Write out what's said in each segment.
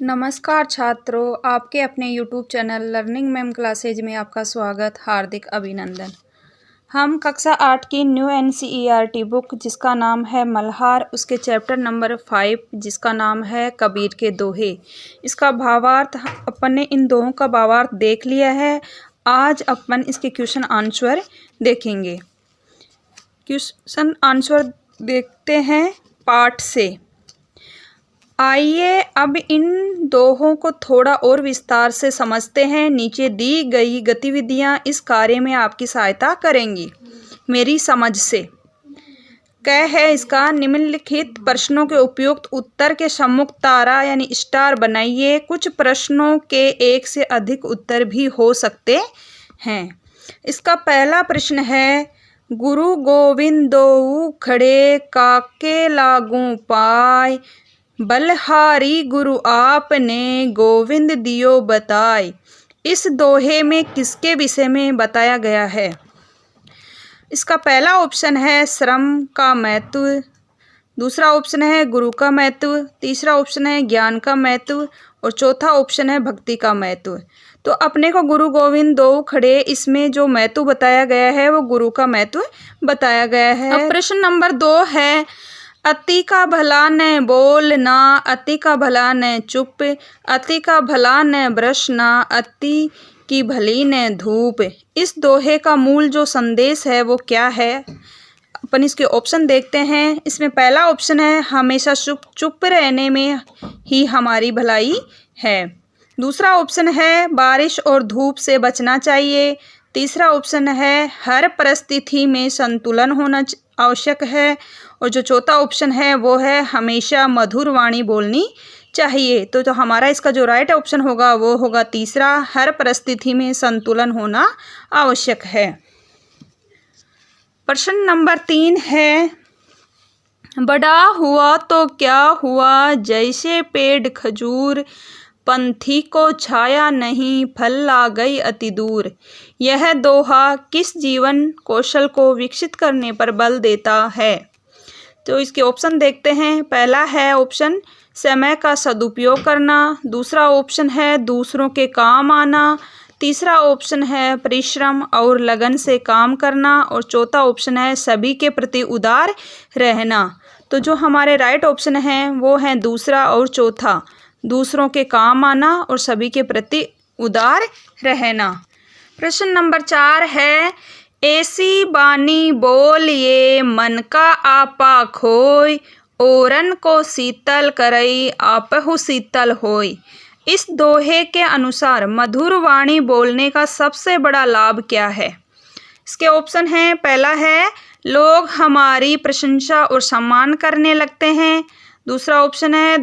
नमस्कार छात्रों, आपके अपने YouTube channel learning ma'am classes में आपका स्वागत, हार्दिक अभिनंदन। हम कक्षा 8 की न्यू NCERT बुक जिसका नाम है मल्हार, उसके चैप्टर नंबर 5 जिसका नाम है कबीर के दोहे, इसका भावार्थ अपन ने इन दोहों का भावार्थ देख लिया है। आज अपन इसके क्वेश्चन आंसर देखेंगे। क्वेश्चन आंसर देखते हैं पाठ से। आइए अब इन दोहों को थोड़ा और विस्तार से समझते हैं। नीचे दी गई गतिविधियां इस कार्य में आपकी सहायता करेंगी मेरी समझ से। क है इसका, निम्नलिखित प्रश्नों के उपयुक्त उत्तर के सम्मुख तारा यानी स्टार बनाइए। कुछ प्रश्नों के एक से अधिक उत्तर भी हो सकते हैं। इसका पहला प्रश्न है, गुरु गोविंदों खड़े काके लागू पाय, बलहारी गुरु आपने गोविंद दियो बताए। इस दोहे में किसके विषय में बताया गया है? इसका पहला ऑप्शन है श्रम का महत्व, दूसरा ऑप्शन है गुरु का महत्व, तीसरा ऑप्शन है ज्ञान का महत्व और चौथा ऑप्शन है भक्ति का महत्व। तो अपने को गुरु गोविंद दो खड़े, इसमें जो महत्व बताया गया है वो गुरु का महत्व बताया गया है। अब प्रश्न नंबर 2 है, अति का भला न बोलना, अति का भला न चुप, अति का भला न ब्रशना, अति की भली न धूप। इस दोहे का मूल जो संदेश है वो क्या है? अपन इसके ऑप्शन देखते हैं। इसमें पहला ऑप्शन है, हमेशा चुप रहने में ही हमारी भलाई है। दूसरा ऑप्शन है, बारिश और धूप से बचना चाहिए। तीसरा ऑप्शन है, हर परिस्थिति में संतुलन होना आवश्यक है। और जो चौथा ऑप्शन है वो है, हमेशा मधुर वाणी बोलनी चाहिए। तो हमारा इसका जो राइट ऑप्शन होगा वो होगा तीसरा, हर परिस्थिति में संतुलन होना आवश्यक है। प्रश्न नंबर 3 है, बड़ा हुआ तो क्या हुआ, जैसे पेड़ खजूर, पंथी को छाया नहीं, फल ला गई अति दूर। यह दोहा किस जीवन कौशल को विकसित करने पर बल देता है? तो इसके ऑप्शन देखते हैं। पहला है ऑप्शन समय का सदुपयोग करना, दूसरा ऑप्शन है दूसरों के काम आना, तीसरा ऑप्शन है परिश्रम और लगन से काम करना और चौथा ऑप्शन है सभी के प्रति उदार रहना। तो जो हमारे राइट ऑप्शन हैं वो हैं दूसरा और चौथा, दूसरों के काम आना और सभी के प्रति उदार रहना। प्रश्न नंबर 4 है, ऐसी बानी बोलिए मन का आपा खोय, ओरन को शीतल करई आपहु शीतल होय। इस दोहे के अनुसार मधुर वाणी बोलने का सबसे बड़ा लाभ क्या है? इसके ऑप्शन हैं। पहला है, लोग हमारी प्रशंसा और सम्मान करने लगते हैं। दूसरा ऑप्शन है,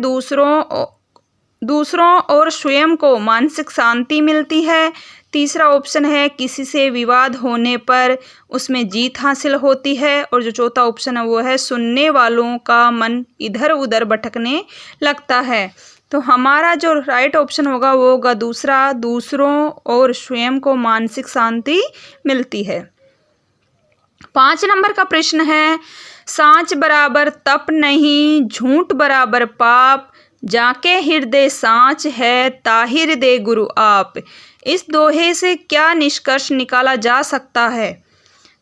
दूसरों और स्वयं को मानसिक शांति मिलती है। तीसरा ऑप्शन है, किसी से विवाद होने पर उसमें जीत हासिल होती है। और जो चौथा ऑप्शन है वो है, सुनने वालों का मन इधर उधर भटकने लगता है। तो हमारा जो राइट ऑप्शन होगा वो होगा दूसरा, दूसरों और स्वयं को मानसिक शांति मिलती है। 5 नंबर का प्रश्न है, सांच बराबर तप नहीं, झूठ बराबर पाप, जाके हृदय सांच है, ताहि हृदय गुरु आप। इस दोहे से क्या निष्कर्ष निकाला जा सकता है?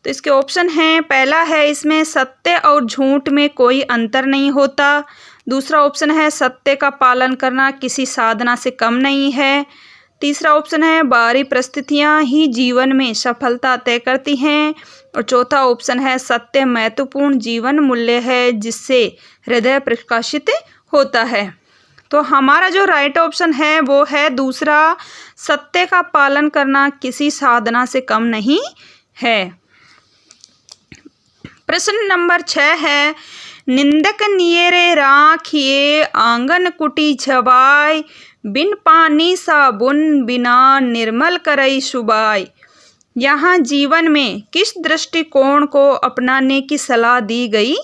तो इसके ऑप्शन हैं। पहला है, इसमें सत्य और झूठ में कोई अंतर नहीं होता। दूसरा ऑप्शन है, सत्य का पालन करना किसी साधना से कम नहीं है। तीसरा ऑप्शन है, बाहरी परिस्थितियां ही जीवन में सफलता तय करती हैं। और चौथा ऑप्शन है, सत्य महत्वपूर्ण जीवन मूल्य है जिससे हृदय प्रकाशित होता है। तो हमारा जो राइट ऑप्शन है वो है दूसरा, सत्य का पालन करना किसी साधना से कम नहीं है। प्रश्न नंबर 6 है, निंदक नियरे राखिए, आंगन कुटी छवाय, बिन पानी साबुन बिना निर्मल करई सुबाय। यहाँ जीवन में किस दृष्टिकोण को अपनाने की सलाह दी गई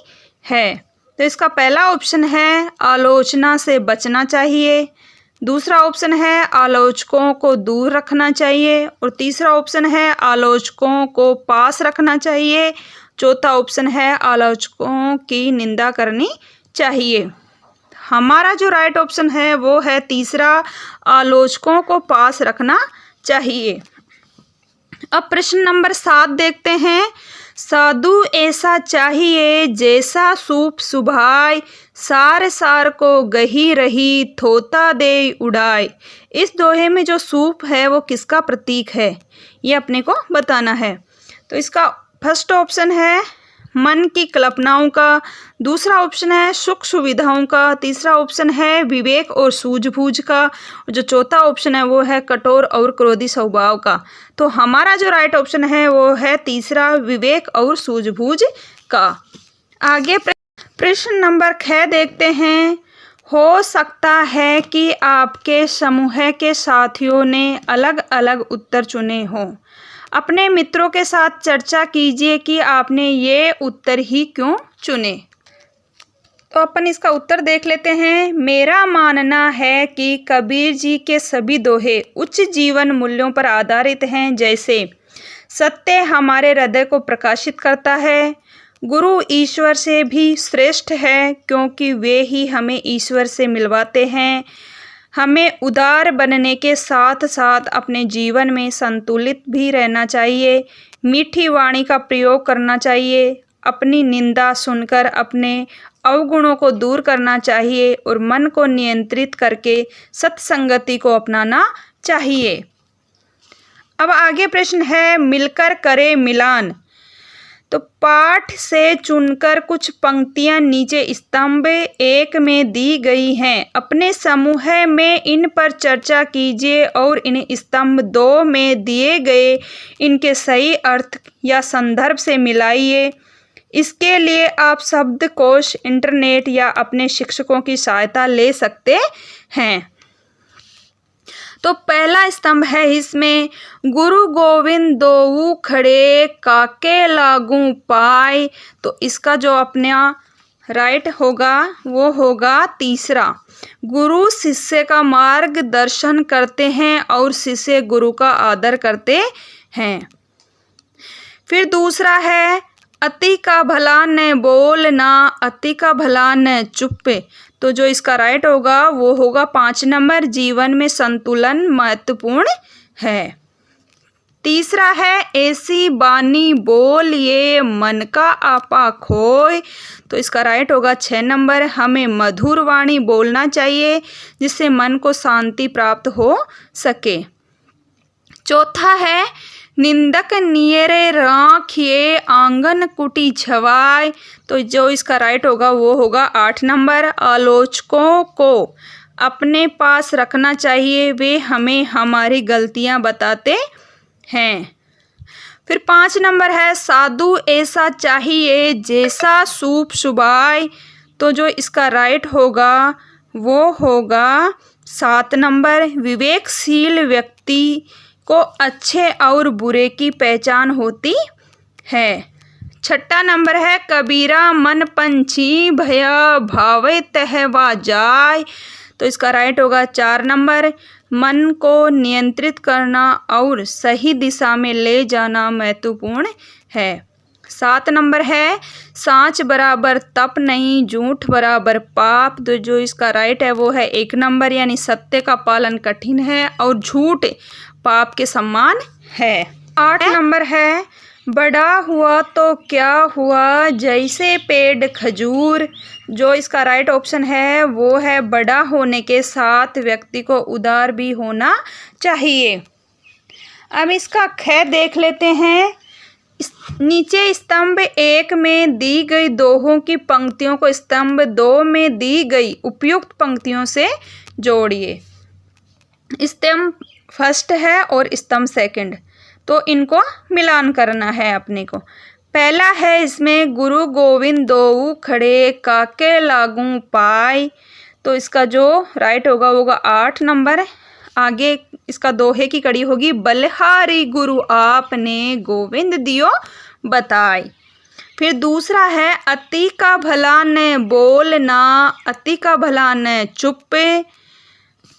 है? तो इसका पहला ऑप्शन है, आलोचना से बचना चाहिए। दूसरा ऑप्शन है, आलोचकों को दूर रखना चाहिए। और तीसरा ऑप्शन है, आलोचकों को पास रखना चाहिए। चौथा ऑप्शन है, आलोचकों की निंदा करनी चाहिए। हमारा जो राइट ऑप्शन है वो है तीसरा, आलोचकों को पास रखना चाहिए। अब प्रश्न नंबर 7 देखते हैं। साधु ऐसा चाहिए जैसा सूप सुभाए, सार सार को गही रही थोता दे उड़ाए। इस दोहे में जो सूप है वो किसका प्रतीक है, ये अपने को बताना है। तो इसका फर्स्ट ऑप्शन है मन की कल्पनाओं का, दूसरा ऑप्शन है सुख सुविधाओं का, तीसरा ऑप्शन है विवेक और सूझबूझ का, और जो चौथा ऑप्शन है वो है कठोर और क्रोधी स्वभाव का। तो हमारा जो राइट ऑप्शन है वो है तीसरा, विवेक और सूझबूझ का। आगे प्रश्न नंबर 6 देखते हैं। हो सकता है कि आपके समूह के साथियों ने अलग अलग उत्तर चुने हों। अपने मित्रों के साथ चर्चा कीजिए कि आपने ये उत्तर ही क्यों चुने। तो अपन इसका उत्तर देख लेते हैं। मेरा मानना है कि कबीर जी के सभी दोहे उच्च जीवन मूल्यों पर आधारित हैं, जैसे सत्य हमारे हृदय को प्रकाशित करता है, गुरु ईश्वर से भी श्रेष्ठ है क्योंकि वे ही हमें ईश्वर से मिलवाते हैं, हमें उदार बनने के साथ साथ अपने जीवन में संतुलित भी रहना चाहिए, मीठी वाणी का प्रयोग करना चाहिए, अपनी निंदा सुनकर अपने अवगुणों को दूर करना चाहिए और मन को नियंत्रित करके सत्संगति को अपनाना चाहिए। अब आगे प्रश्न है, मिलकर करे मिलान। तो पाठ से चुनकर कुछ पंक्तियां नीचे स्तंभ 1 में दी गई हैं। अपने समूह में इन पर चर्चा कीजिए और इन स्तंभ 2 में दिए गए इनके सही अर्थ या संदर्भ से मिलाइए। इसके लिए आप शब्दकोश, इंटरनेट या अपने शिक्षकों की सहायता ले सकते हैं। तो पहला स्तंभ है इसमें, गुरु गोविंद दोऊ खड़े काके लागू पाए। तो इसका जो अपना राइट होगा वो होगा तीसरा, गुरु शिष्य का मार्गदर्शन करते हैं और शिष्य गुरु का आदर करते हैं। फिर दूसरा है, अति का भला न बोलना, अति का भला न चुप। तो जो इसका राइट होगा वो होगा 5 नंबर, जीवन में संतुलन महत्वपूर्ण है। तीसरा है, ऐसी बानी बोल ये मन का आपा खोए। तो इसका राइट होगा 6 नंबर, हमें मधुर वाणी बोलना चाहिए जिससे मन को शांति प्राप्त हो सके। चौथा है, निंदक नियरे राखिए आंगन कुटी छवाए। तो जो इसका राइट होगा वो होगा 8 नंबर, आलोचकों को अपने पास रखना चाहिए, वे हमें हमारी गलतियां बताते हैं। फिर 5 नंबर है, साधु ऐसा चाहिए जैसा सूप सुभाए। तो जो इसका राइट होगा वो होगा 7 नंबर, विवेकशील व्यक्ति को अच्छे और बुरे की पहचान होती है। 6 नंबर है, कबीरा मन पंछी भया भावे तहवा जाए। तो इसका राइट होगा 4 नंबर, मन को नियंत्रित करना और सही दिशा में ले जाना महत्वपूर्ण है। 7 नंबर है, सांच बराबर तप नहीं, झूठ बराबर पाप। तो जो इसका राइट है वो है 1 नंबर, यानी सत्य का पालन कठिन है और झूठ पाप के समान है। 8 नंबर है, बड़ा हुआ तो क्या हुआ जैसे पेड़ खजूर। जो इसका राइट ऑप्शन है वो है बड़ा होने के साथ व्यक्ति को उदार भी होना चाहिए। अब इसका ख देख लेते हैं। नीचे स्तंभ 1 में दी गई दोहों की पंक्तियों को स्तंभ 2 में दी गई उपयुक्त पंक्तियों से जोड़िए। स्तंभ फर्स्ट है और स्तंभ सेकंड, तो इनको मिलान करना है अपने को। पहला है इसमें, गुरु गोविंद दोऊ खड़े काके लागू पाए। तो इसका जो राइट होगा वो होगा 8 नंबर। आगे इसका दोहे की कड़ी होगी, बलिहारी गुरु आपने गोविंद दियो बताए। फिर दूसरा है, अति का भला न बोलना, अति का भला न चुप्पे।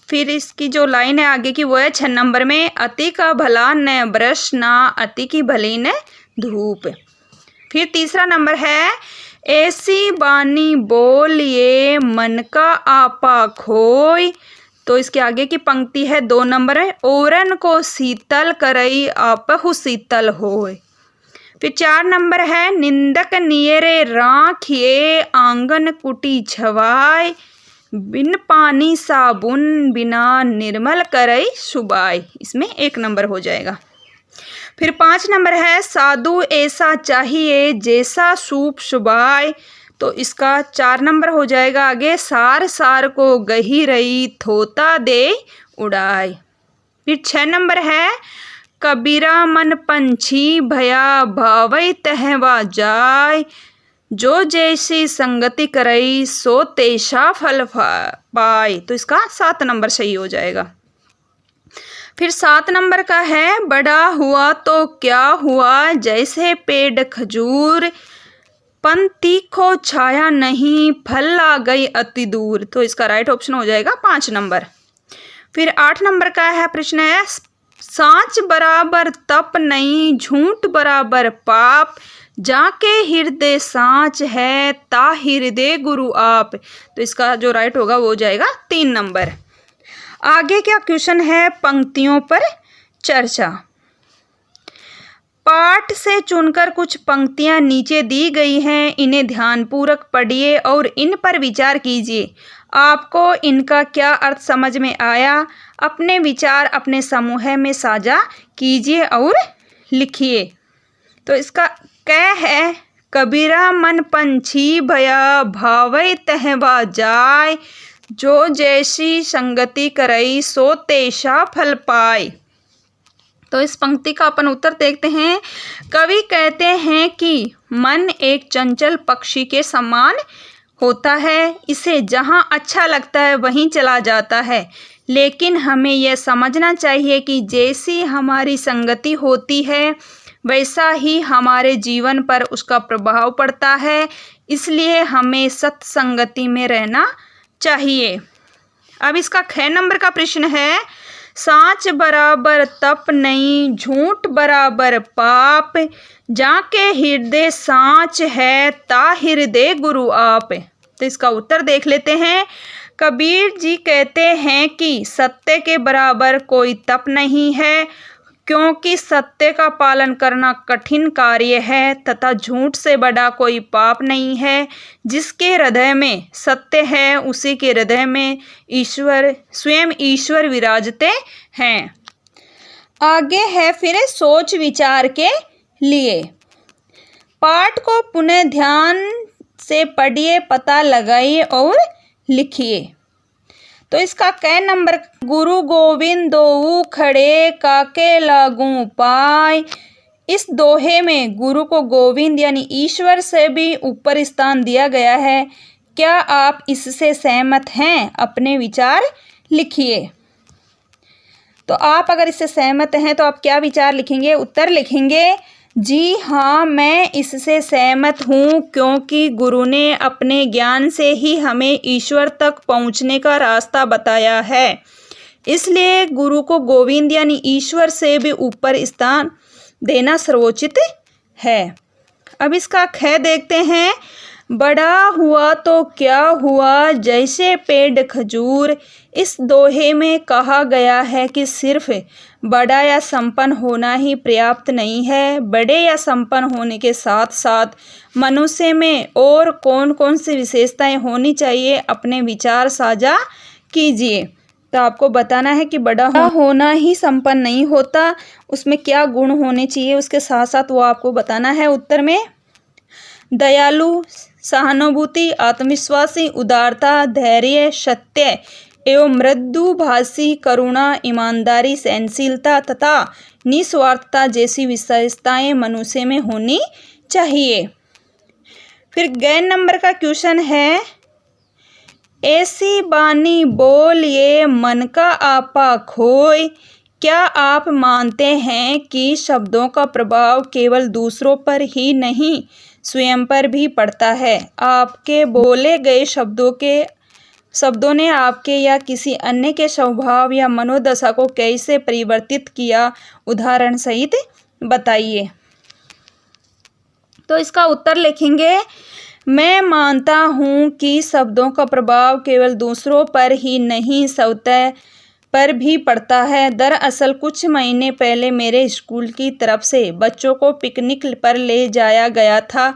फिर इसकी जो लाइन है आगे की वो है 6 नंबर में, अति का भला न ब्रश ना, अति की भली न धूप। फिर तीसरा नंबर है, ऐसी बानी बोलिए मन का आपा खोय। तो इसके आगे की पंक्ति है 2 नंबर है, ओरन को शीतल करई आपहु शीतल होय। फिर 4 नंबर है, निंदक नियरे राखिए आंगन कुटी छवाय, बिन पानी साबुन बिना निर्मल करई सुबाय। इसमें 1 नंबर हो जाएगा। फिर 5 नंबर है, साधु ऐसा चाहिए जैसा सूप सुबाय। तो इसका 4 नंबर हो जाएगा आगे, सार सार को गही रही थोता दे उड़ाए। फिर 6 नंबर है, कबीरा मन पंछी भया भावई तहवा जाय, जो जैसी संगति करई सो तेषा फल पाए। तो इसका 7 नंबर सही हो जाएगा। फिर 7 नंबर का है, बड़ा हुआ तो क्या हुआ जैसे पेड़ खजूर, पन तीखो छाया नहीं फल आ गई अति दूर। तो इसका राइट ऑप्शन हो जाएगा 5 नंबर। फिर 8 नंबर का है प्रश्न है, सांच बराबर तप नहीं झूठ बराबर पाप, जाके हृदय सांच है ता हृदय गुरु आप। तो इसका जो राइट होगा वो हो जाएगा 3 नंबर। आगे क्या क्वेश्चन है, पंक्तियों पर चर्चा। पाठ से चुनकर कुछ पंक्तियां नीचे दी गई हैं, इन्हें ध्यानपूर्वक पढ़िए और इन पर विचार कीजिए। आपको इनका क्या अर्थ समझ में आया, अपने विचार अपने समूह में साझा कीजिए और लिखिए। तो इसका कै है, कबीरा मन पंछी भया भावई तहवा जाय, जो जैसी संगति करई सो तेषा फल पाए। तो इस पंक्ति का अपन उत्तर देखते हैं। कवि कहते हैं कि मन एक चंचल पक्षी के समान होता है, इसे जहाँ अच्छा लगता है वहीं चला जाता है, लेकिन हमें यह समझना चाहिए कि जैसी हमारी संगति होती है वैसा ही हमारे जीवन पर उसका प्रभाव पड़ता है, इसलिए हमें सत्संगति में रहना चाहिए। अब इसका 6 नंबर का प्रश्न है, सांच बराबर तप नहीं झूठ बराबर पाप, जाके हृदय सांच है ता हृदय गुरु आप। तो इसका उत्तर देख लेते हैं। कबीर जी कहते हैं कि सत्य के बराबर कोई तप नहीं है, क्योंकि सत्य का पालन करना कठिन कार्य है, तथा झूठ से बड़ा कोई पाप नहीं है। जिसके हृदय में सत्य है उसी के हृदय में ईश्वर स्वयं ईश्वर विराजते हैं। आगे है फिर सोच विचार के लिए। पाठ को पुनः ध्यान से पढ़िए, पता लगाइए और लिखिए। तो इसका कै नंबर, गुरु गोविंद दोऊ खड़े काके लागू पाए। इस दोहे में गुरु को गोविंद यानी ईश्वर से भी ऊपर स्थान दिया गया है। क्या आप इससे सहमत हैं? अपने विचार लिखिए। तो आप अगर इससे सहमत हैं तो आप क्या विचार लिखेंगे? उत्तर लिखेंगे, जी हाँ मैं इससे सहमत हूँ, क्योंकि गुरु ने अपने ज्ञान से ही हमें ईश्वर तक पहुँचने का रास्ता बताया है, इसलिए गुरु को गोविंद यानी ईश्वर से भी ऊपर स्थान देना सर्वोचित है। अब इसका ख देखते हैं। बड़ा हुआ तो क्या हुआ जैसे पेड़ खजूर। इस दोहे में कहा गया है कि सिर्फ बड़ा या संपन्न होना ही पर्याप्त नहीं है, बड़े या संपन्न होने के साथ साथ मनुष्य में और कौन कौन सी विशेषताएं होनी चाहिए, अपने विचार साझा कीजिए। तो आपको बताना है कि बड़ा होना ही संपन्न नहीं होता, उसमें क्या गुण होने चाहिए उसके साथ साथ वो आपको बताना है। उत्तर में दयालु, सहानुभूति, आत्मविश्वासी, उदारता, धैर्य, सत्य एवं मृदुभाषी, करुणा, ईमानदारी, सहनशीलता तथा निस्वार्थता जैसी विशेषताएं मनुष्य में होनी चाहिए। फिर गैर नंबर का क्वेश्चन है, ऐसी बानी बोलिए मन का आपा खोय। क्या आप मानते हैं कि शब्दों का प्रभाव केवल दूसरों पर ही नहीं स्वयं पर भी पड़ता है? आपके बोले गए शब्दों ने आपके या किसी अन्य के स्वभाव या मनोदशा को कैसे परिवर्तित किया, उदाहरण सहित बताइए। तो इसका उत्तर लिखेंगे, मैं मानता हूँ कि शब्दों का प्रभाव केवल दूसरों पर ही नहीं सतह पर भी पड़ता है। दरअसल कुछ महीने पहले मेरे स्कूल की तरफ से बच्चों को पिकनिक पर ले जाया गया था।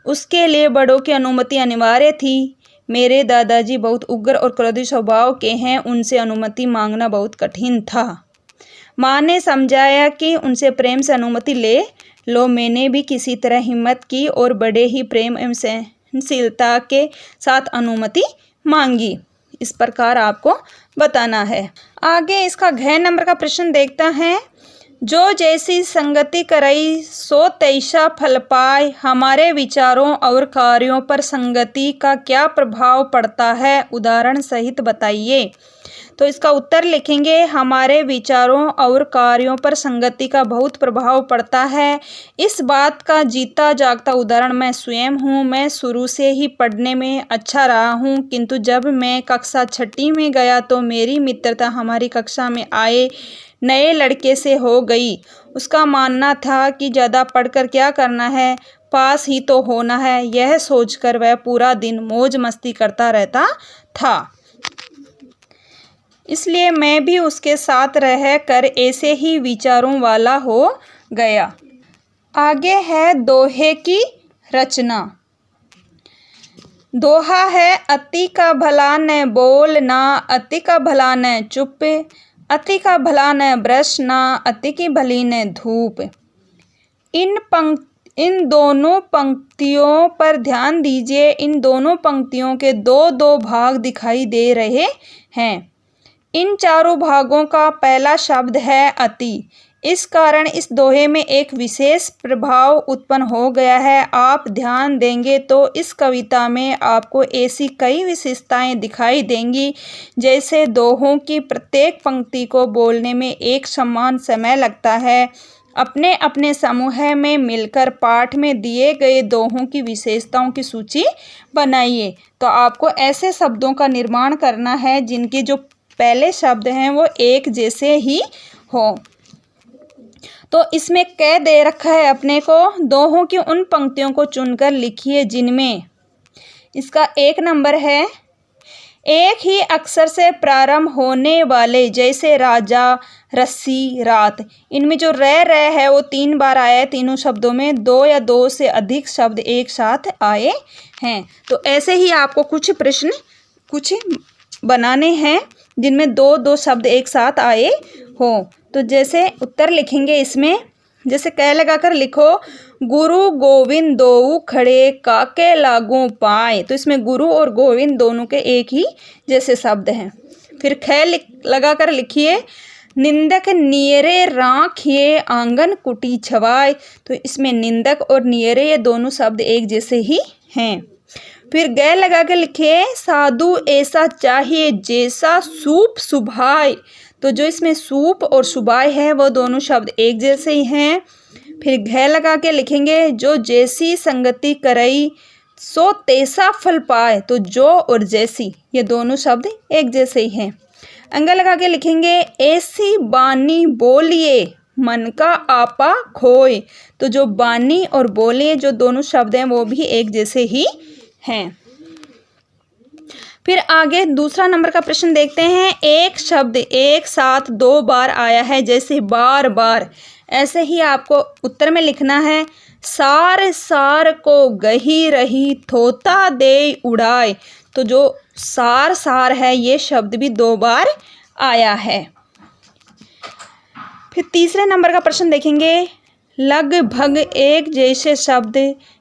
उसके लिए बड़ों की अनुमति अनिवार्य थी। मेरे दादाजी बहुत उग्र और क्रोधी स्वभाव के हैं, उनसे अनुमति मांगना बहुत कठिन था। माँ ने समझाया कि उनसे प्रेम से अनुमति ले लो। मैंने भी किसी तरह हिम्मत की और बड़े ही प्रेम एवं सहनशीलता के साथ अनुमति मांगी। इस प्रकार आपको बताना है। आगे इसका घ नंबर का प्रश्न देखता है। जो जैसी संगति करई सो तैसा फल पाए। हमारे विचारों और कार्यों पर संगति का क्या प्रभाव पड़ता है, उदाहरण सहित बताइए। तो इसका उत्तर लिखेंगे, हमारे विचारों और कार्यों पर संगति का बहुत प्रभाव पड़ता है। इस बात का जीता जागता उदाहरण मैं स्वयं हूँ। मैं शुरू से ही पढ़ने में अच्छा रहा हूँ, किंतु जब मैं कक्षा 6ठी में गया तो मेरी मित्रता हमारी कक्षा में आए नए लड़के से हो गई। उसका मानना था कि ज़्यादा पढ़कर क्या करना है, पास ही तो होना है। यह सोचकर वह पूरा दिन मौज मस्ती करता रहता था। इसलिए मैं भी उसके साथ रह कर ऐसे ही विचारों वाला हो गया। आगे है दोहे की रचना। दोहा है, अति का भला न बोल ना, अति का भला न चुप, अति का भला न ब्रश ना, अति की भली न धूप। इन दोनों पंक्तियों पर ध्यान दीजिए। इन दोनों पंक्तियों के दो भाग दिखाई दे रहे हैं। इन चारों भागों का पहला शब्द है अति। इस कारण इस दोहे में एक विशेष प्रभाव उत्पन्न हो गया है। आप ध्यान देंगे तो इस कविता में आपको ऐसी कई विशेषताएं दिखाई देंगी, जैसे दोहों की प्रत्येक पंक्ति को बोलने में एक समान समय लगता है। अपने अपने समूह में मिलकर पाठ में दिए गए दोहों की विशेषताओं की सूची बनाइए। तो आपको ऐसे शब्दों का निर्माण करना है जिनके जो पहले शब्द हैं वो एक जैसे ही हो। तो इसमें कह दे रखा है अपने को, दोहों की उन पंक्तियों को चुनकर लिखिए जिनमें इसका 1 नंबर है, एक ही अक्षर से प्रारंभ होने वाले, जैसे राजा, रस्सी, रात। इनमें जो रह है वो 3 बार आया है। तीनों शब्दों में 2 या 2 से अधिक शब्द एक साथ आए हैं। तो ऐसे ही आपको कुछ प्रश्न बनाने हैं जिनमें 2 शब्द एक साथ आए हो। तो जैसे उत्तर लिखेंगे इसमें, जैसे क लगाकर लिखो, गुरु गोविंद दोऊ खड़े काके लागू पाए। तो इसमें गुरु और गोविंद दोनों के एक ही जैसे शब्द हैं। फिर ख लगाकर लिखिए, निंदक नियरे राखिए आंगन कुटी छवाए। तो इसमें निंदक और नियरे ये दोनों शब्द एक जैसे ही हैं। फिर ग लगा के लिखिए, साधु ऐसा चाहिए जैसा सूप सुभाए। तो जो इसमें सूप और सुभाए है वो दोनों शब्द एक जैसे ही हैं। फिर घ लगा के लिखेंगे, जो जैसी संगति करई सो तैसा फल पाए। तो जो और जैसी ये दोनों शब्द एक जैसे ही हैं। अंग लगा के लिखेंगे, ऐसी बानी बोलिए मन का आपा खोए। तो जो बानी और बोलिए जो दोनों शब्द हैं वो भी एक जैसे ही हैं। फिर आगे दूसरा नंबर का प्रश्न देखते हैं। एक शब्द एक साथ 2 बार आया है, जैसे बार बार, ऐसे ही आपको उत्तर में लिखना है, सार सार को गही रही थोता दे उड़ाए। तो जो सार सार है ये शब्द भी 2 बार आया है। फिर तीसरे नंबर का प्रश्न देखेंगे, लगभग एक जैसे शब्द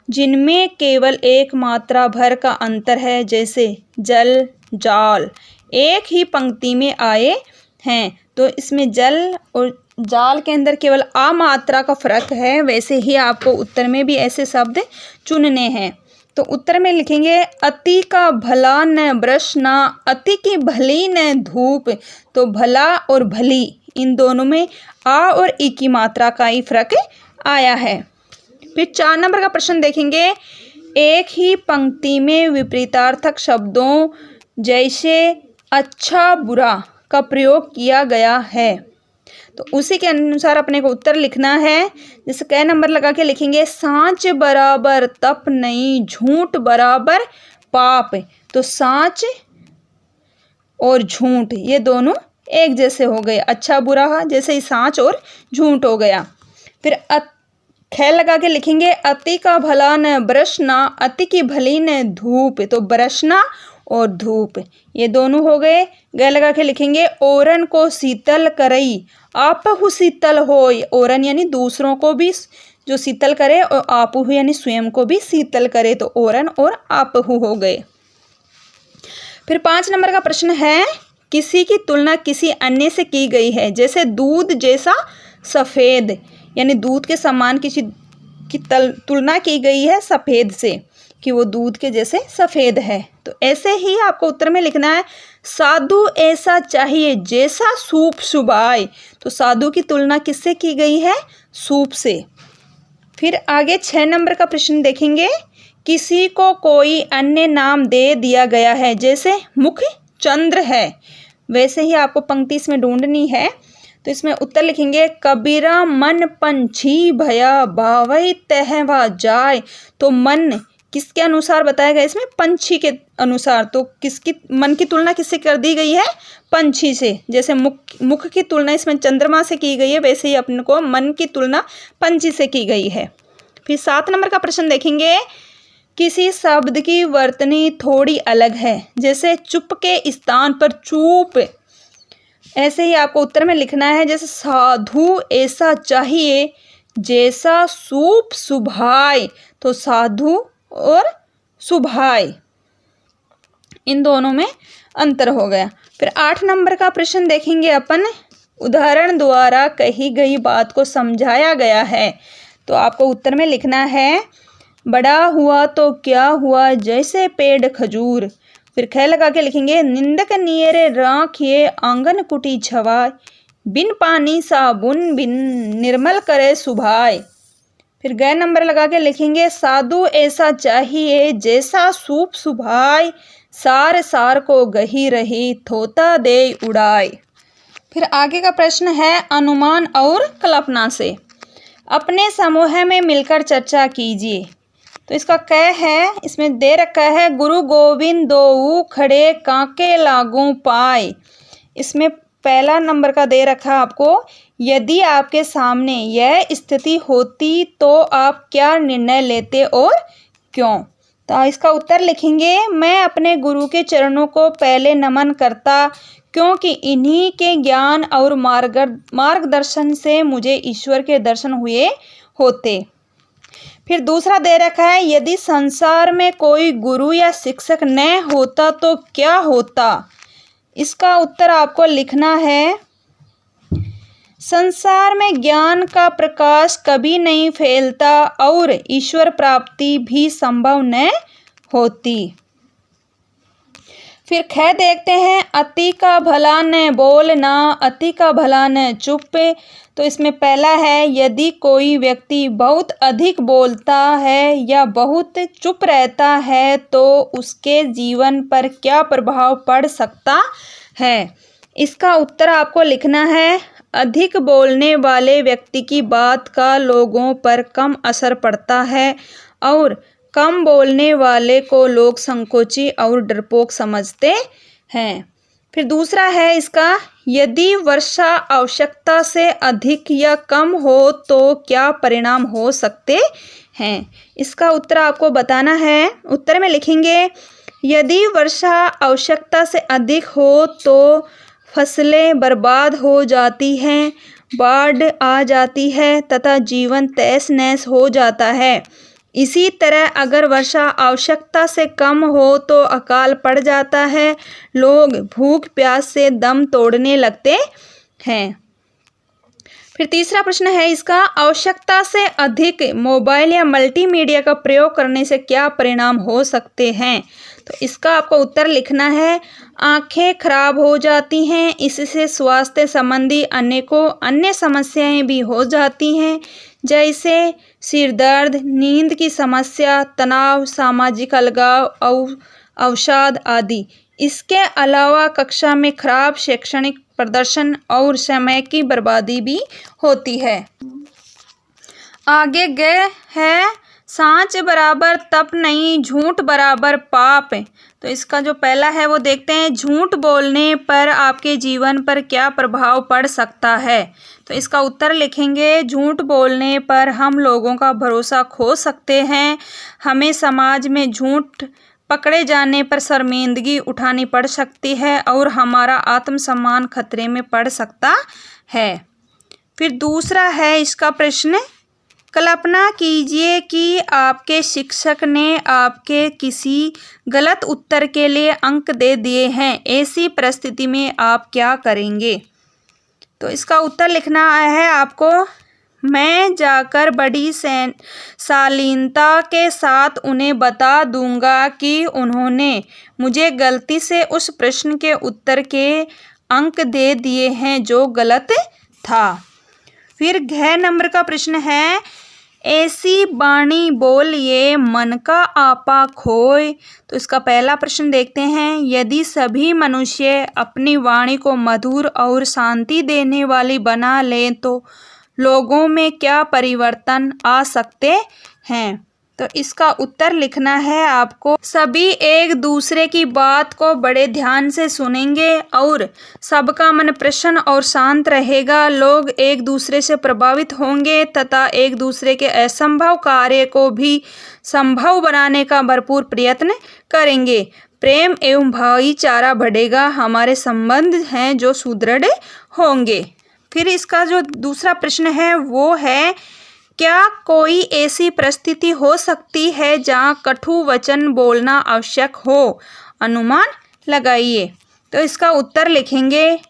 जिनमें केवल एक मात्रा भर का अंतर है, जैसे जल, जाल, एक ही पंक्ति में आए हैं। तो इसमें जल और जाल के अंदर केवल आ मात्रा का फर्क है। वैसे ही आपको उत्तर में भी ऐसे शब्द चुनने हैं। तो उत्तर में लिखेंगे, अति का भला न ब्रश ना, अति की भली न धूप। तो भला और भली इन दोनों में आ और ई की मात्रा का ही फर्क आया है। फिर 4 नंबर का प्रश्न देखेंगे, एक ही पंक्ति में विपरीतार्थक शब्दों जैसे अच्छा बुरा का प्रयोग किया गया है। तो उसी के अनुसार अपने को उत्तर लिखना है। जैसे क नंबर लगा के लिखेंगे, साँच बराबर तप नहीं, झूठ बराबर पाप। तो साँच और झूठ ये दोनों एक जैसे हो गए, अच्छा बुरा जैसे ही साँच और झूठ हो गया। फिर ख लगा के लिखेंगे, अति का भला न बरसना, अति की भली न धूप। तो बरसना और धूप ये दोनों हो गए। ग लगा के लिखेंगे, ओरन को शीतल करई, आपहु शीतल होय। ओरन यानी दूसरों को भी जो शीतल करे, और आपहु यानी स्वयं को भी शीतल करे। तो ओरन और आपहु हो गए। फिर 5 नंबर का प्रश्न है, किसी की तुलना किसी अन्य से की गई है। जैसे दूध जैसा सफ़ेद, यानी दूध के समान किसी की तुलना की गई है सफ़ेद से, कि वो दूध के जैसे सफ़ेद है। तो ऐसे ही आपको उत्तर में लिखना है, साधु ऐसा चाहिए जैसा सूप सुभाए। तो साधु की तुलना किससे की गई है? सूप से। फिर आगे 6 नंबर का प्रश्न देखेंगे, किसी को कोई अन्य नाम दे दिया गया है। जैसे मुख चंद्र है, वैसे ही आपको पंक्ति इसमें ढूंढनी है। तो इसमें उत्तर लिखेंगे, कबीरा मन पंछी भया, भावई तहवा जाए। तो मन किसके अनुसार बताया गया? इसमें पंछी के अनुसार। तो किसकी मन की तुलना किससे कर दी गई है? पंछी से। जैसे मुख की तुलना इसमें चंद्रमा से की गई है, वैसे ही अपने को मन की तुलना पंछी से की गई है। फिर 7 नंबर का प्रश्न देखेंगे, किसी शब्द की वर्तनी थोड़ी अलग है। जैसे चुप के स्थान पर चूप। ऐसे ही आपको उत्तर में लिखना है, जैसे साधु ऐसा चाहिए जैसा सूप सुभाए। तो साधु और सुभाए इन दोनों में अंतर हो गया। फिर 8 नंबर का प्रश्न देखेंगे अपन, उदाहरण द्वारा कही गई बात को समझाया गया है। तो आपको उत्तर में लिखना है, बड़ा हुआ तो क्या हुआ जैसे पेड़ खजूर। फिर ख लगा के लिखेंगे, निंदक नियरे राखिए आंगन कुटी छवाए, बिन पानी साबुन बिन निर्मल करे सुभाए। फिर ग नंबर लगा के लिखेंगे, साधु ऐसा चाहिए जैसा सूप सुभाए, सार सार को गही रही थोता दे उड़ाए। फिर आगे का प्रश्न है, अनुमान और कल्पना से अपने समूह में मिलकर चर्चा कीजिए। तो इसका क है, इसमें दे रखा है, गुरु गोविंद दोऊ खड़े कांके लागू पाए। इसमें पहला नंबर का दे रखा आपको, यदि आपके सामने यह स्थिति होती तो आप क्या निर्णय लेते और क्यों। तो इसका उत्तर लिखेंगे, मैं अपने गुरु के चरणों को पहले नमन करता, क्योंकि इन्हीं के ज्ञान और मार्गदर्शन से मुझे ईश्वर के दर्शन हुए होते। फिर दूसरा दे रखा है, यदि संसार में कोई गुरु या शिक्षक न होता तो क्या होता। इसका उत्तर आपको लिखना है, संसार में ज्ञान का प्रकाश कभी नहीं फैलता और ईश्वर प्राप्ति भी संभव न होती। फिर ख देखते हैं, अति का भला न बोलना, अति का भला न चुप। तो इसमें पहला है, यदि कोई व्यक्ति बहुत अधिक बोलता है या बहुत चुप रहता है तो उसके जीवन पर क्या प्रभाव पड़ सकता है। इसका उत्तर आपको लिखना है, अधिक बोलने वाले व्यक्ति की बात का लोगों पर कम असर पड़ता है और कम बोलने वाले को लोग संकोची और डरपोक समझते हैं। फिर दूसरा है इसका, यदि वर्षा आवश्यकता से अधिक या कम हो तो क्या परिणाम हो सकते हैं। इसका उत्तर आपको बताना है। उत्तर में लिखेंगे, यदि वर्षा आवश्यकता से अधिक हो तो फसलें बर्बाद हो जाती हैं, बाढ़ आ जाती है तथा जीवन तहस नहस हो जाता है। इसी तरह अगर वर्षा आवश्यकता से कम हो तो अकाल पड़ जाता है, लोग भूख प्यास से दम तोड़ने लगते हैं। फिर तीसरा प्रश्न है इसका, आवश्यकता से अधिक मोबाइल या मल्टीमीडिया का प्रयोग करने से क्या परिणाम हो सकते हैं। तो इसका आपको उत्तर लिखना है, आंखें खराब हो जाती हैं, इससे स्वास्थ्य संबंधी अनेकों अन्य समस्याएं भी हो जाती हैं, जैसे सिर दर्द, नींद की समस्या, तनाव, सामाजिक अलगाव, अवसाद आदि। इसके अलावा कक्षा में खराब शैक्षणिक प्रदर्शन और समय की बर्बादी भी होती है। आगे गए है सांच बराबर तप नहीं, झूठ बराबर पाप। तो इसका जो पहला है वो देखते हैं, झूठ बोलने पर आपके जीवन पर क्या प्रभाव पड़ सकता है। तो इसका उत्तर लिखेंगे, झूठ बोलने पर हम लोगों का भरोसा खो सकते हैं, हमें समाज में झूठ पकड़े जाने पर शर्मिंदगी उठानी पड़ सकती है और हमारा आत्मसम्मान खतरे में पड़ सकता है। फिर दूसरा है इसका प्रश्न, कल्पना कीजिए कि आपके शिक्षक ने आपके किसी गलत उत्तर के लिए अंक दे दिए हैं, ऐसी परिस्थिति में आप क्या करेंगे। तो इसका उत्तर लिखना है आपको, मैं जाकर बड़ी शालीनता के साथ उन्हें बता दूंगा कि उन्होंने मुझे गलती से उस प्रश्न के उत्तर के अंक दे दिए हैं जो गलत था। फिर घ नंबर का प्रश्न है, ऐसी बाणी बोलिए मन का आपा खोए। तो इसका पहला प्रश्न देखते हैं, यदि सभी मनुष्य अपनी वाणी को मधुर और शांति देने वाली बना लें तो लोगों में क्या परिवर्तन आ सकते हैं। तो इसका उत्तर लिखना है आपको, सभी एक दूसरे की बात को बड़े ध्यान से सुनेंगे और सबका मन प्रसन्न और शांत रहेगा। लोग एक दूसरे से प्रभावित होंगे तथा एक दूसरे के असंभव कार्य को भी संभव बनाने का भरपूर प्रयत्न करेंगे। प्रेम एवं भाईचारा बढ़ेगा, हमारे संबंध हैं जो सुदृढ़ होंगे। फिर इसका जो दूसरा प्रश्न है वो है, क्या कोई ऐसी परिस्थिति हो सकती है जहाँ कटु वचन बोलना आवश्यक हो, अनुमान लगाइए। तो इसका उत्तर लिखेंगे,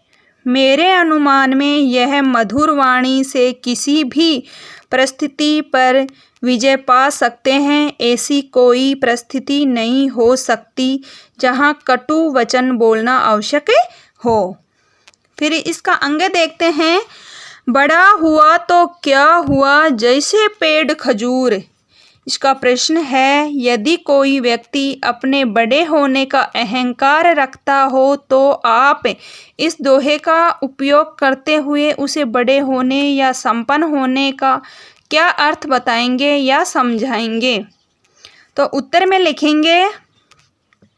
मेरे अनुमान में यह मधुर वाणी से किसी भी परिस्थिति पर विजय पा सकते हैं। ऐसी कोई परिस्थिति नहीं हो सकती जहाँ कटु वचन बोलना आवश्यक हो। फिर इसका अंग देखते हैं, बड़ा हुआ तो क्या हुआ जैसे पेड़ खजूर। इसका प्रश्न है, यदि कोई व्यक्ति अपने बड़े होने का अहंकार रखता हो तो आप इस दोहे का उपयोग करते हुए उसे बड़े होने या संपन्न होने का क्या अर्थ बताएंगे या समझाएंगे। तो उत्तर में लिखेंगे,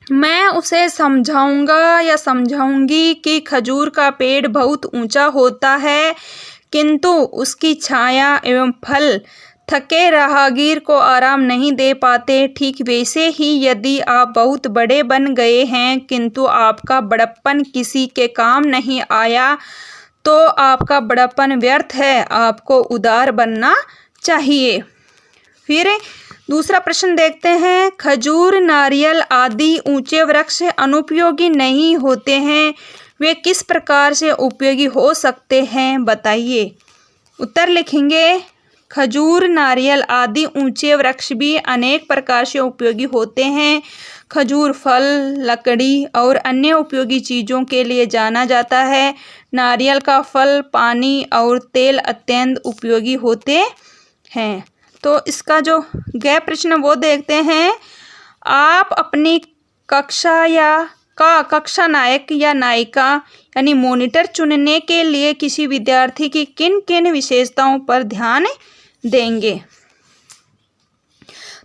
मैं उसे समझाऊंगा या समझाऊंगी कि खजूर का पेड़ बहुत ऊंचा होता है किंतु उसकी छाया एवं फल थके राहगीर को आराम नहीं दे पाते। ठीक वैसे ही यदि आप बहुत बड़े बन गए हैं किंतु आपका बड़प्पन किसी के काम नहीं आया तो आपका बड़प्पन व्यर्थ है, आपको उदार बनना चाहिए। फिर दूसरा प्रश्न देखते हैं, खजूर नारियल आदि ऊंचे वृक्ष अनुपयोगी नहीं होते हैं, वे किस प्रकार से उपयोगी हो सकते हैं बताइए। उत्तर लिखेंगे, खजूर नारियल आदि ऊंचे वृक्ष भी अनेक प्रकार से उपयोगी होते हैं। खजूर फल, लकड़ी और अन्य उपयोगी चीज़ों के लिए जाना जाता है। नारियल का फल, पानी और तेल अत्यंत उपयोगी होते हैं। तो इसका जो गै प्रश्न वो देखते हैं, आप अपनी कक्षा का कक्षा नायक या नायिका यानी मॉनिटर चुनने के लिए किसी विद्यार्थी की किन किन विशेषताओं पर ध्यान देंगे।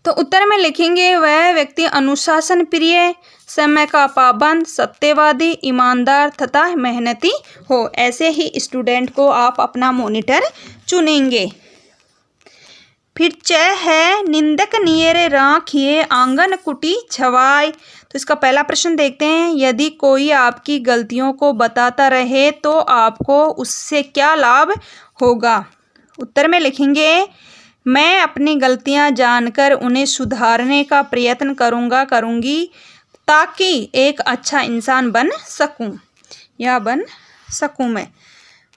तो उत्तर में लिखेंगे, वह व्यक्ति अनुशासन प्रिय, समय का पाबंद, सत्यवादी, ईमानदार तथा मेहनती हो। ऐसे ही स्टूडेंट को आप अपना मॉनिटर चुनेंगे। फिर च है, निंदक नियरे राखिए आंगन कुटी छवाए। तो इसका पहला प्रश्न देखते हैं, यदि कोई आपकी गलतियों को बताता रहे तो आपको उससे क्या लाभ होगा। उत्तर में लिखेंगे, मैं अपनी गलतियां जानकर उन्हें सुधारने का प्रयत्न करूंगी ताकि एक अच्छा इंसान बन सकूं मैं।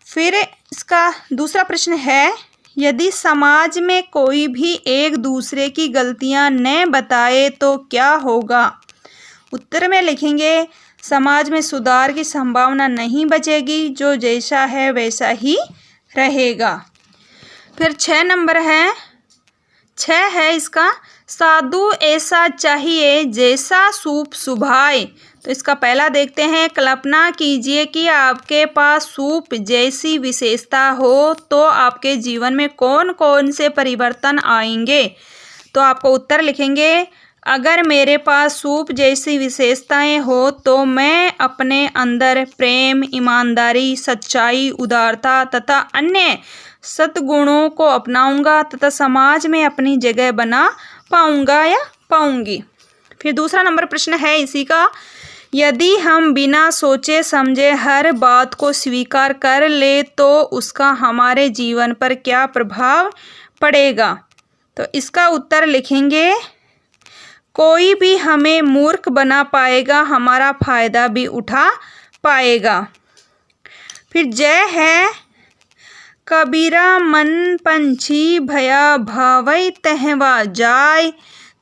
फिर इसका दूसरा प्रश्न है, यदि समाज में कोई भी एक दूसरे की गलतियां न बताए तो क्या होगा। उत्तर में लिखेंगे, समाज में सुधार की संभावना नहीं बचेगी, जो जैसा है वैसा ही रहेगा। फिर 6 नंबर है, 6 है इसका, साधु ऐसा चाहिए जैसा सूप सुभाए। तो इसका पहला देखते हैं, कल्पना कीजिए कि आपके पास सूप जैसी विशेषता हो तो आपके जीवन में कौन कौन से परिवर्तन आएंगे। तो आपको उत्तर लिखेंगे, अगर मेरे पास सूप जैसी विशेषताएं हो तो मैं अपने अंदर प्रेम, ईमानदारी, सच्चाई, उदारता तथा अन्य सद्गुणों को अपनाऊंगा तथा समाज में अपनी जगह बना पाऊंगा या पाऊंगी। फिर दूसरा नंबर प्रश्न है इसी का, यदि हम बिना सोचे समझे हर बात को स्वीकार कर ले तो उसका हमारे जीवन पर क्या प्रभाव पड़ेगा। तो इसका उत्तर लिखेंगे, कोई भी हमें मूर्ख बना पाएगा, हमारा फायदा भी उठा पाएगा। फिर जय है, कबीरा मन पंछी भया भावै तहवा जाय।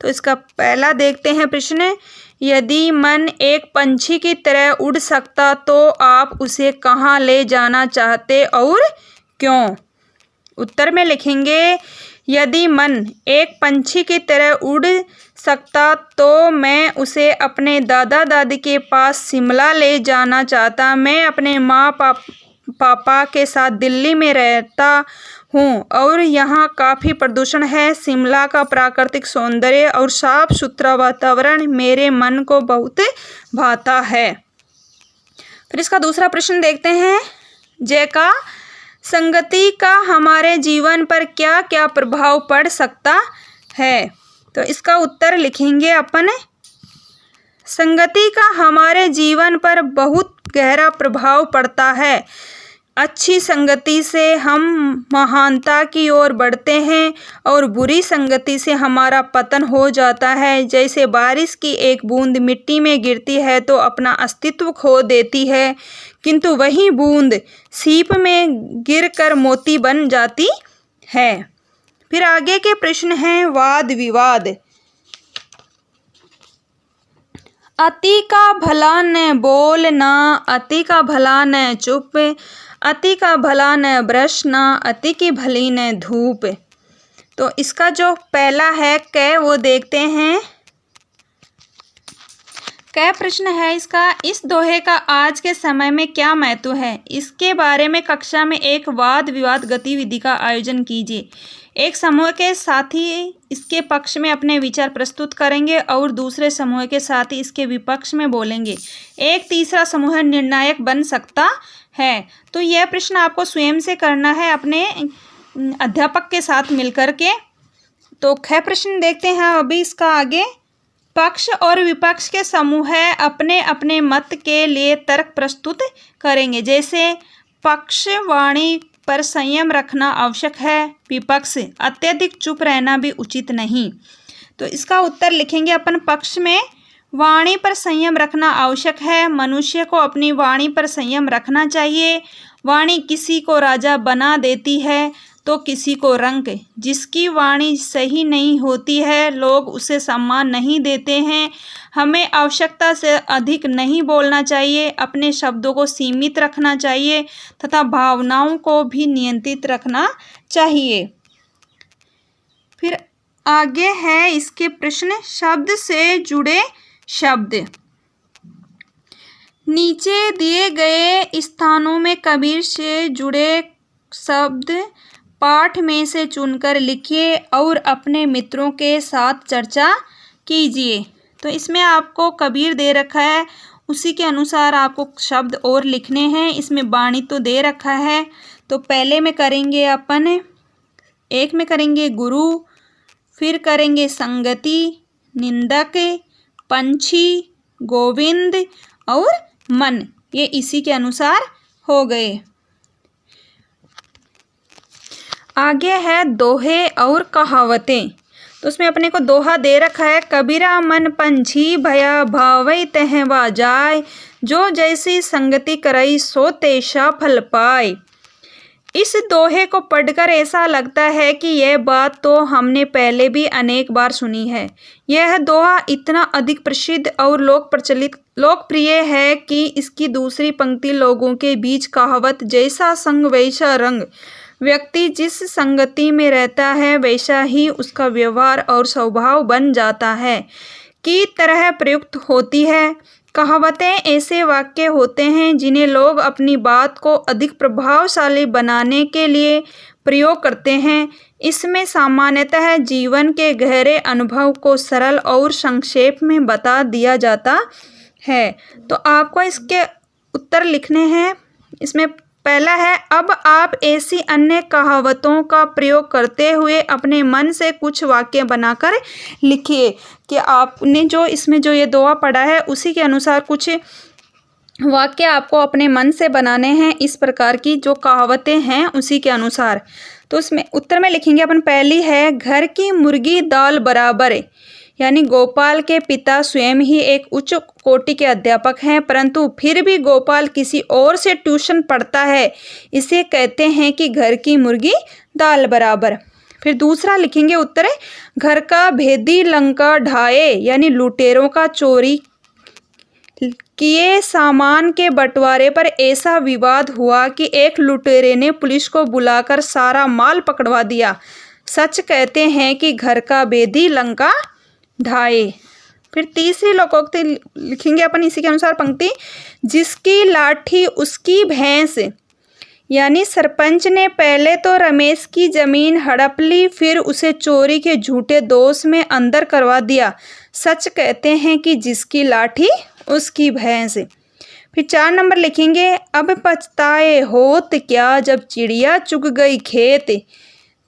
तो इसका पहला देखते हैं प्रश्न, यदि मन एक पंछी की तरह उड़ सकता तो आप उसे कहाँ ले जाना चाहते और क्यों। उत्तर में लिखेंगे, यदि मन एक पंछी की तरह उड़ सकता तो मैं उसे अपने दादा दादी के पास शिमला ले जाना चाहता। मैं अपने माँ पापा के साथ दिल्ली में रहता हूँ और यहाँ काफ़ी प्रदूषण है। शिमला का प्राकृतिक सौंदर्य और साफ सुथरा वातावरण मेरे मन को बहुत भाता है। फिर इसका दूसरा प्रश्न देखते हैं, जय का, संगति का हमारे जीवन पर क्या क्या प्रभाव पड़ सकता है। तो इसका उत्तर लिखेंगे अपन, संगति का हमारे जीवन पर बहुत गहरा प्रभाव पड़ता है। अच्छी संगति से हम महानता की ओर बढ़ते हैं और बुरी संगति से हमारा पतन हो जाता है। जैसे बारिश की एक बूंद मिट्टी में गिरती है तो अपना अस्तित्व खो देती है, किंतु वही बूंद सीप में गिरकर मोती बन जाती है। फिर आगे के प्रश्न हैं वाद विवाद। अति का भला न बोलना, अति का भला न चुप, अति का भला न ब्रश, न अति की भली न धूप। तो इसका जो पहला है कै वो देखते हैं। कै प्रश्न है इसका, इस दोहे का आज के समय में क्या महत्व है, इसके बारे में कक्षा में एक वाद विवाद गतिविधि का आयोजन कीजिए। एक समूह के साथी इसके पक्ष में अपने विचार प्रस्तुत करेंगे और दूसरे समूह के साथी इसके विपक्ष में बोलेंगे। एक तीसरा समूह निर्णायक बन सकता है। तो यह प्रश्न आपको स्वयं से करना है अपने अध्यापक के साथ मिलकर के। तो ख प्रश्न देखते हैं अभी इसका आगे, पक्ष और विपक्ष के समूह अपने अपने मत के लिए तर्क प्रस्तुत करेंगे। जैसे पक्ष वाणी पर संयम रखना आवश्यक है, विपक्ष अत्यधिक चुप रहना भी उचित नहीं। तो इसका उत्तर लिखेंगे अपन, पक्ष में वाणी पर संयम रखना आवश्यक है, मनुष्य को अपनी वाणी पर संयम रखना चाहिए। वाणी किसी को राजा बना देती है तो किसी को रंक। जिसकी वाणी सही नहीं होती है लोग उसे सम्मान नहीं देते हैं। हमें आवश्यकता से अधिक नहीं बोलना चाहिए, अपने शब्दों को सीमित रखना चाहिए तथा भावनाओं को भी नियंत्रित रखना चाहिए। फिर आगे है इसके प्रश्न, शब्द से जुड़े शब्द। नीचे दिए गए स्थानों में कबीर से जुड़े शब्द पाठ में से चुनकर लिखिए और अपने मित्रों के साथ चर्चा कीजिए। तो इसमें आपको कबीर दे रखा है, उसी के अनुसार आपको शब्द और लिखने हैं। इसमें बाणी तो दे रखा है। तो पहले में करेंगे अपन, एक में करेंगे गुरु, फिर करेंगे संगति, निंदक, पंछी, गोविंद और मन। ये इसी के अनुसार हो गए। आगे है दोहे और कहावतें। तो उसमें अपने को दोहा दे रखा है, कबीरा मन पंछी भया भावै तहवा जाय, जो जैसी संगति करई सो तैसा फल पाए। इस दोहे को पढ़कर ऐसा लगता है कि यह बात तो हमने पहले भी अनेक बार सुनी है। यह दोहा इतना अधिक प्रसिद्ध और लोकप्रिय है कि इसकी दूसरी पंक्ति लोगों के बीच कहावत जैसा संग वैसा रंग, व्यक्ति जिस संगति में रहता है वैसा ही उसका व्यवहार और स्वभाव बन जाता है की तरह प्रयुक्त होती है। कहावतें ऐसे वाक्य होते हैं जिन्हें लोग अपनी बात को अधिक प्रभावशाली बनाने के लिए प्रयोग करते हैं। इसमें सामान्यतः जीवन के गहरे अनुभव को सरल और संक्षेप में बता दिया जाता है। तो आपको इसके उत्तर लिखने हैं। इसमें पहला है, अब आप ऐसी अन्य कहावतों का प्रयोग करते हुए अपने मन से कुछ वाक्य बनाकर लिखिए। कि आपने जो इसमें जो ये दोहा पढ़ा है उसी के अनुसार कुछ वाक्य आपको अपने मन से बनाने हैं। इस प्रकार की जो कहावतें हैं उसी के अनुसार। तो उसमें उत्तर में लिखेंगे अपन, पहली है, घर की मुर्गी दाल बराबर है। यानी गोपाल के पिता स्वयं ही एक उच्च कोटि के अध्यापक हैं, परंतु फिर भी गोपाल किसी और से ट्यूशन पढ़ता है। इसे कहते हैं कि घर की मुर्गी दाल बराबर। फिर दूसरा लिखेंगे उत्तर है, घर का भेदी लंका ढाए। यानी लुटेरों का चोरी किए सामान के बंटवारे पर ऐसा विवाद हुआ कि एक लुटेरे ने पुलिस को बुलाकर सारा माल पकड़वा दिया। सच कहते हैं कि घर का भेदी लंका ढाए। फिर तीसरी लोकोक्ति लिखेंगे अपन इसी के अनुसार पंक्ति, जिसकी लाठी उसकी भैंस। यानी सरपंच ने पहले तो रमेश की जमीन हड़प ली, फिर उसे चोरी के झूठे दोष में अंदर करवा दिया। सच कहते हैं कि जिसकी लाठी उसकी भैंस। फिर 4 नंबर लिखेंगे, अब पछताए होत क्या जब चिड़िया चुग गई खेत।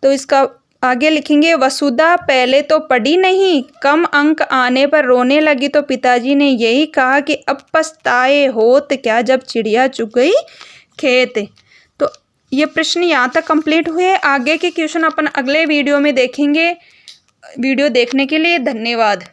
तो इसका आगे लिखेंगे, वसुधा पहले तो पढ़ी नहीं, कम अंक आने पर रोने लगी तो पिताजी ने यही कहा कि अब पछताए होत क्या जब चिड़िया चुग गई खेत। तो ये प्रश्न यहाँ तक कंप्लीट हुए। आगे के क्वेश्चन अपन अगले वीडियो में देखेंगे। वीडियो देखने के लिए धन्यवाद।